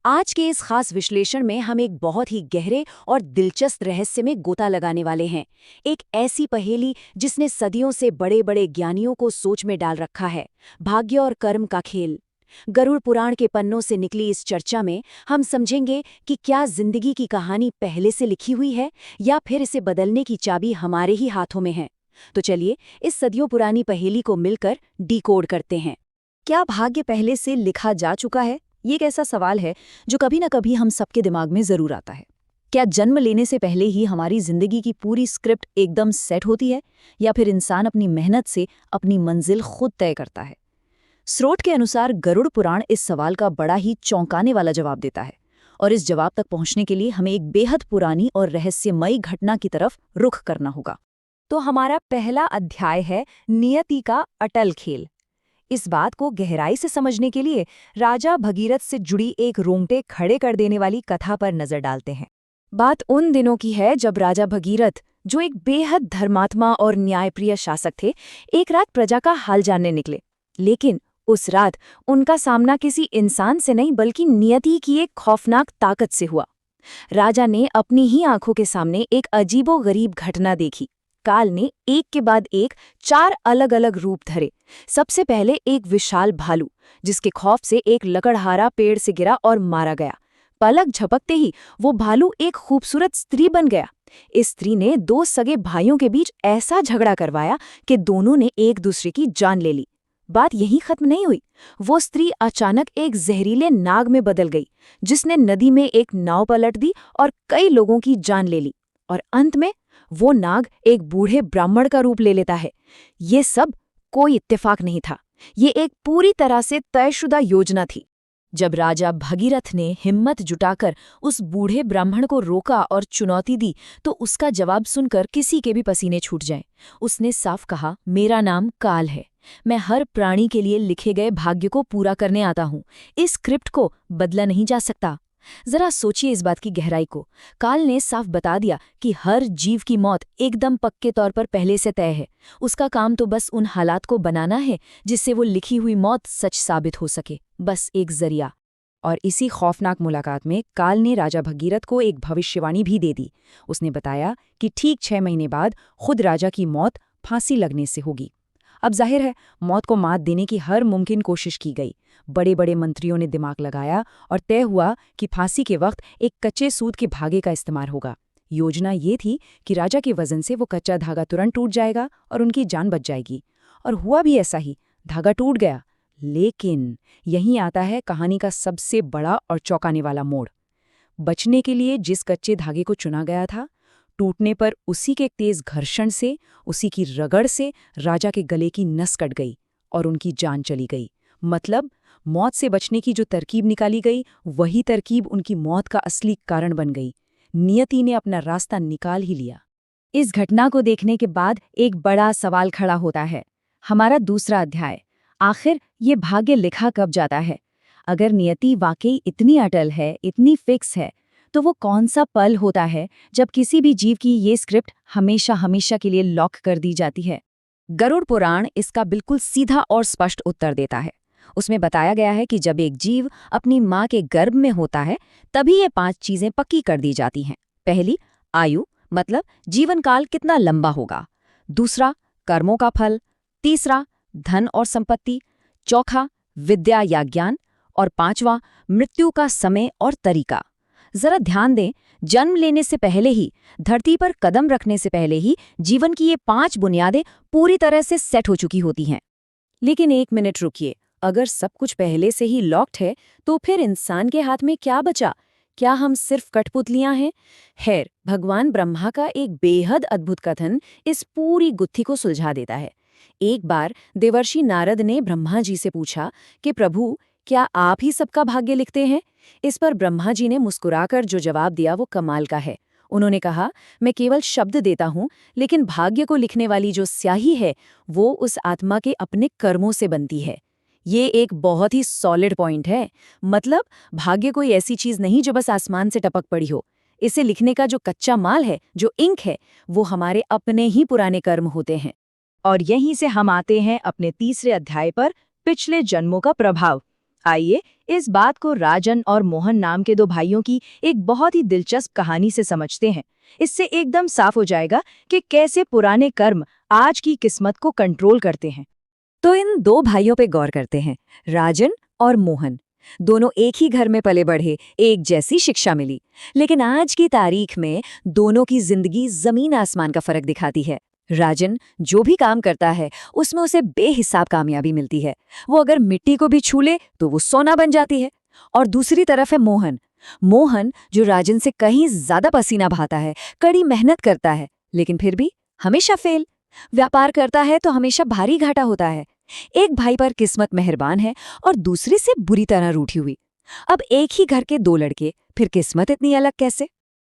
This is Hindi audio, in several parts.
आज के इस खास विश्लेषण में हम एक बहुत ही गहरे और दिलचस्प रहस्य में गोता लगाने वाले हैं। एक ऐसी पहेली जिसने सदियों से बड़े बड़े ज्ञानियों को सोच में डाल रखा है। भाग्य और कर्म का खेल। गरुड़ पुराण के पन्नों से निकली इस चर्चा में हम समझेंगे कि क्या जिंदगी की कहानी पहले से लिखी हुई है या फिर इसे बदलने की चाबी हमारे ही हाथों में है। तो चलिए इस सदियों पुरानी पहेली को मिलकर डिकोड करते हैं। क्या भाग्य पहले से लिखा जा चुका है? ये एक ऐसा सवाल है जो कभी न कभी हम सबके दिमाग में जरूर आता है। क्या जन्म लेने से पहले ही हमारी जिंदगी की पूरी स्क्रिप्ट एकदम सेट होती है, या फिर इंसान अपनी मेहनत से अपनी मंजिल खुद तय करता है? स्रोत के अनुसार गरुड़ पुराण इस सवाल का बड़ा ही चौंकाने वाला जवाब देता है, और इस जवाब तक पहुंचने के लिए हमें एक बेहद पुरानी और रहस्यमयी घटना की तरफ रुख करना होगा। तो हमारा पहला अध्याय है नियति का अटल खेल। इस बात को गहराई से समझने के लिए राजा भगीरथ से जुड़ी एक रोंगटे खड़े कर देने वाली कथा पर नजर डालते हैं। बात उन दिनों की है जब राजा भगीरथ, जो एक बेहद धर्मात्मा और न्यायप्रिय शासक थे, एक रात प्रजा का हाल जानने निकले। लेकिन उस रात उनका सामना किसी इंसान से नहीं बल्कि नियति की एक खौफनाक ताकत से हुआ। राजा ने अपनी ही आंखों के सामने एक अजीबोगरीब घटना देखी। काल ने एक के बाद एक 4 अलग अलग रूप धरे। सबसे पहले एक विशाल भालू, जिसके खौफ से एक लकड़हारा पेड़ से गिरा और मारा गया। पलक झपकते ही वो भालू एक खूबसूरत स्त्री बन गया। इस स्त्री ने 2 सगे भाइयों के बीच ऐसा झगड़ा करवाया कि दोनों ने एक दूसरे की जान ले ली। बात यहीं खत्म नहीं हुई। वो स्त्री अचानक एक जहरीले नाग में बदल गई, जिसने नदी में एक नाव पलट दी और कई लोगों की जान ले ली। और अंत में वो नाग एक बूढ़े ब्राह्मण का रूप ले लेता है। ये सब कोई इत्तेफाक नहीं था, ये एक पूरी तरह से तयशुदा योजना थी। जब राजा भगीरथ ने हिम्मत जुटाकर उस बूढ़े ब्राह्मण को रोका और चुनौती दी, तो उसका जवाब सुनकर किसी के भी पसीने छूट जाएं। उसने साफ कहा, मेरा नाम काल है। मैं हर प्राणी के लिए लिखे गए भाग्य को पूरा करने आता हूँ। इस स्क्रिप्ट को बदला नहीं जा सकता। जरा सोचिए इस बात की गहराई को। काल ने साफ बता दिया कि हर जीव की मौत एकदम पक्के तौर पर पहले से तय है। उसका काम तो बस उन हालात को बनाना है जिससे वो लिखी हुई मौत सच साबित हो सके, बस एक जरिया। और इसी खौफनाक मुलाकात में काल ने राजा भगीरथ को एक भविष्यवाणी भी दे दी। उसने बताया कि ठीक 6 महीने बाद खुद राजा की मौत फांसी लगने से होगी। अब जाहिर है, मौत को मात देने की हर मुमकिन कोशिश की गई। बड़े बड़े मंत्रियों ने दिमाग लगाया और तय हुआ कि फांसी के वक्त एक कच्चे सूत के धागे का इस्तेमाल होगा। योजना ये थी कि राजा के वजन से वो कच्चा धागा तुरंत टूट जाएगा और उनकी जान बच जाएगी। और हुआ भी ऐसा ही, धागा टूट गया। लेकिन यहीं आता है कहानी का सबसे बड़ा और चौंकाने वाला मोड़। बचने के लिए जिस कच्चे धागे को चुना गया था, टूटने पर उसी के तेज घर्षण से, उसी की रगड़ से राजा के गले की नस कट गई और उनकी जान चली गई। मतलब मौत से बचने की जो तरकीब निकाली गई, वही तरकीब उनकी मौत का असली कारण बन गई। नियति ने अपना रास्ता निकाल ही लिया। इस घटना को देखने के बाद एक बड़ा सवाल खड़ा होता है। हमारा दूसरा अध्याय, आखिर ये भाग्य लिखा कब जाता है? अगर नियति वाकई इतनी अटल है, इतनी फिक्स है, तो वो कौन सा पल होता है जब किसी भी जीव की ये स्क्रिप्ट हमेशा हमेशा के लिए लॉक कर दी जाती है? गरुड़ पुराण इसका बिल्कुल सीधा और स्पष्ट उत्तर देता है। उसमें बताया गया है कि जब एक जीव अपनी माँ के गर्भ में होता है, तभी ये 5 चीजें पक्की कर दी जाती हैं। पहली, आयु, मतलब जीवन काल कितना लंबा होगा। दूसरा, कर्मों का फल। तीसरा, धन और संपत्ति। चौथा, विद्या या ज्ञान। और 5वां, मृत्यु का समय और तरीका। जरा ध्यान दें, जन्म लेने से पहले ही, धरती पर कदम रखने से पहले ही जीवन की ये 5 बुनियादें पूरी तरह से सेट हो चुकी होती हैं। लेकिन एक मिनट रुकिए, अगर सब कुछ पहले से ही लॉक्ड है, तो फिर इंसान के हाथ में क्या बचा? क्या हम सिर्फ कठपुतलियां हैं? खैर, भगवान ब्रह्मा का एक बेहद अद्भुत कथन इस पूरी गुत्थी को सुलझा देता है। एक बार देवर्षि नारद ने ब्रह्मा जी से पूछा कि प्रभु, क्या आप ही सबका भाग्य लिखते हैं? इस पर ब्रह्मा जी ने मुस्कुराकर जो जवाब दिया वो कमाल का है। उन्होंने कहा, मैं केवल शब्द देता हूँ, लेकिन भाग्य को लिखने वाली जो स्याही है, वो उस आत्मा के अपने कर्मों से बनती है। ये एक बहुत ही सॉलिड पॉइंट है। मतलब भाग्य कोई ऐसी चीज नहीं जो बस आसमान से टपक पड़ी हो। इसे लिखने का जो कच्चा माल है, जो इंक है, वो हमारे अपने ही पुराने कर्म होते हैं। और यहीं से हम आते हैं अपने तीसरे अध्याय पर, पिछले जन्मों का प्रभाव। आइए इस बात को राजन और मोहन नाम के दो भाइयों की एक बहुत ही दिलचस्प कहानी से समझते हैं। इससे एकदम साफ हो जाएगा कि कैसे पुराने कर्म आज की किस्मत को कंट्रोल करते हैं। तो इन दो भाइयों पे गौर करते हैं, राजन और मोहन। दोनों एक ही घर में पले बढ़े, एक जैसी शिक्षा मिली, लेकिन आज की तारीख में दोनों की जिंदगी जमीन आसमान का फर्क दिखाती है। राजन जो भी काम करता है उसमें उसे बेहिसाब कामयाबी मिलती है। वो अगर मिट्टी को भी छू ले तो वो सोना बन जाती है। और दूसरी तरफ है मोहन। मोहन जो राजन से कहीं ज्यादा पसीना बहाता है, कड़ी मेहनत करता है, लेकिन फिर भी हमेशा फेल। व्यापार करता है तो हमेशा भारी घाटा होता है। एक भाई पर किस्मत मेहरबान है और दूसरे से बुरी तरह रूठी हुई। अब एक ही घर के दो लड़के, फिर किस्मत इतनी अलग कैसे?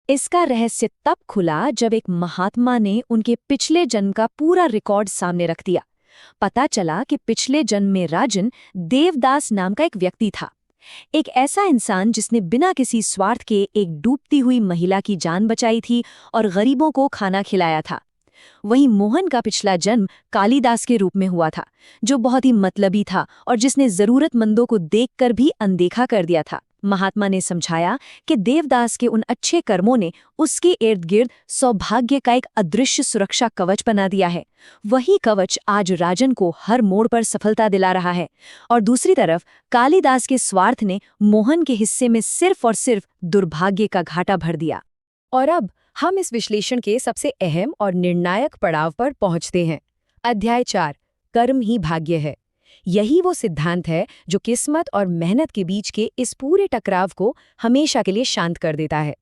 इसका रहस्य तब खुला जब एक महात्मा ने उनके पिछले जन्म का पूरा रिकॉर्ड सामने रख दिया। पता चला कि पिछले जन्म में राजन देवदास नाम का एक व्यक्ति था, एक ऐसा इंसान जिसने बिना किसी स्वार्थ के एक डूबती हुई महिला की जान बचाई थी और गरीबों को खाना खिलाया था। वहीं मोहन का पिछला जन्म कालिदास के रूप में हुआ था, जो बहुत ही मतलबी था और जिसने जरूरतमंदों को देखकर भी अनदेखा कर दिया था। महात्मा ने समझाया कि देवदास के उन अच्छे कर्मों ने उसके इर्द गिर्द सौभाग्य का एक अदृश्य सुरक्षा कवच बना दिया है। वही कवच आज राजन को हर मोड़ पर सफलता दिला रहा है। और दूसरी तरफ कालिदास के स्वार्थ ने मोहन के हिस्से में सिर्फ और सिर्फ दुर्भाग्य का घाटा भर दिया। और अब हम इस विश्लेषण के सबसे अहम और निर्णायक पड़ाव पर पहुंचते हैं। अध्याय 4, कर्म ही भाग्य है। यही वो सिद्धांत है जो किस्मत और मेहनत के बीच के इस पूरे टकराव को हमेशा के लिए शांत कर देता है।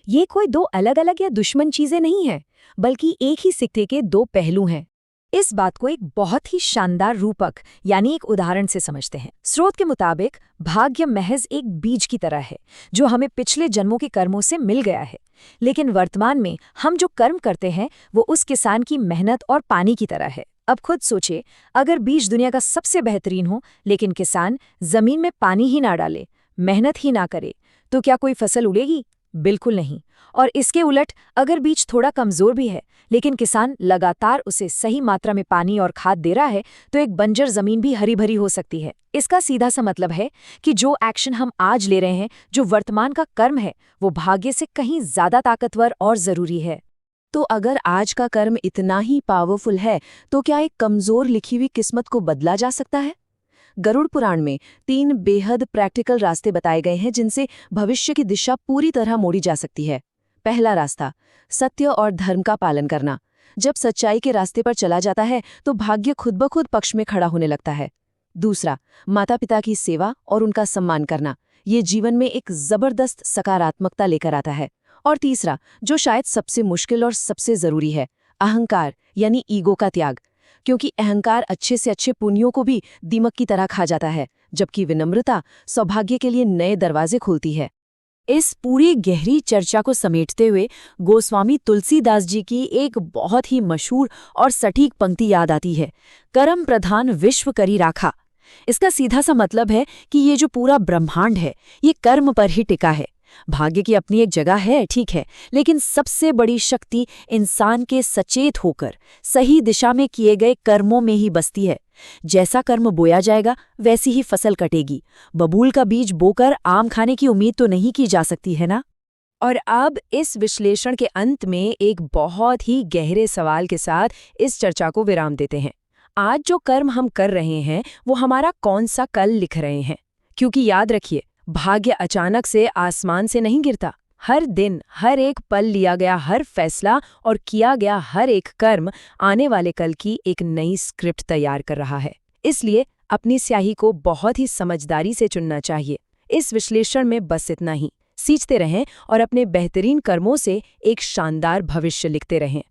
ये कोई दो अलग अलग या दुश्मन चीजें नहीं हैं, बल्कि एक ही सिक्के के दो पहलू हैं। इस बात को एक बहुत ही शानदार रूपक यानी एक उदाहरण से समझते हैं। स्रोत के मुताबिक भाग्य महज एक बीज की तरह है जो हमें पिछले जन्मों के कर्मों से मिल गया है, लेकिन वर्तमान में हम जो कर्म करते हैं वो उस किसान की मेहनत और पानी की तरह है। अब खुद सोचे, अगर बीज दुनिया का सबसे बेहतरीन हो लेकिन किसान जमीन में पानी ही ना डाले, मेहनत ही ना करे, तो क्या कोई फसल उगेगी? बिल्कुल नहीं। और इसके उलट अगर बीज थोड़ा कमजोर भी है लेकिन किसान लगातार उसे सही मात्रा में पानी और खाद दे रहा है, तो एक बंजर जमीन भी हरी भरी हो सकती है। इसका सीधा सा मतलब है कि जो एक्शन हम आज ले रहे हैं, जो वर्तमान का कर्म है, वो भाग्य से कहीं ज्यादा ताकतवर और जरूरी है। तो अगर आज का कर्म इतना ही पावरफुल है, तो क्या एक कमजोर लिखी हुई किस्मत को बदला जा सकता है? गरुड़ पुराण में 3 बेहद प्रैक्टिकल रास्ते बताए गए हैं जिनसे भविष्य की दिशा पूरी तरह मोड़ी जा सकती है। पहला रास्ता, सत्य और धर्म का पालन करना। जब सच्चाई के रास्ते पर चला जाता है तो भाग्य खुद ब खुद पक्ष में खड़ा होने लगता है। दूसरा, माता पिता की सेवा और उनका सम्मान करना। ये जीवन में एक जबरदस्त सकारात्मकता लेकर आता है। और तीसरा, जो शायद सबसे मुश्किल और सबसे जरूरी है, अहंकार यानी ईगो का त्याग, क्योंकि अहंकार अच्छे से अच्छे पुण्यों को भी दीमक की तरह खा जाता है, जबकि विनम्रता सौभाग्य के लिए नए दरवाजे खोलती है। इस पूरी गहरी चर्चा को समेटते हुए गोस्वामी तुलसीदास जी की एक बहुत ही मशहूर और सटीक पंक्ति याद आती है, कर्म प्रधान विश्व करी राखा। इसका सीधा सा मतलब है कि ये जो पूरा ब्रह्मांड है, ये कर्म पर ही टिका है। भाग्य की अपनी एक जगह है, ठीक है, लेकिन सबसे बड़ी शक्ति इंसान के सचेत होकर सही दिशा में किए गए कर्मों में ही बसती है। जैसा कर्म बोया जाएगा वैसी ही फसल कटेगी। बबूल का बीज बोकर आम खाने की उम्मीद तो नहीं की जा सकती है ना। और अब इस विश्लेषण के अंत में एक बहुत ही गहरे सवाल के साथ इस चर्चा को विराम देते हैं। आज जो कर्म हम कर रहे हैं वो हमारा कौन सा कल लिख रहे हैं? क्योंकि याद रखिए, भाग्य अचानक से आसमान से नहीं गिरता। हर दिन, हर एक पल लिया गया हर फैसला और किया गया हर एक कर्म आने वाले कल की एक नई स्क्रिप्ट तैयार कर रहा है। इसलिए अपनी स्याही को बहुत ही समझदारी से चुनना चाहिए। इस विश्लेषण में बस इतना ही। सींचते रहें और अपने बेहतरीन कर्मों से एक शानदार भविष्य लिखते रहें।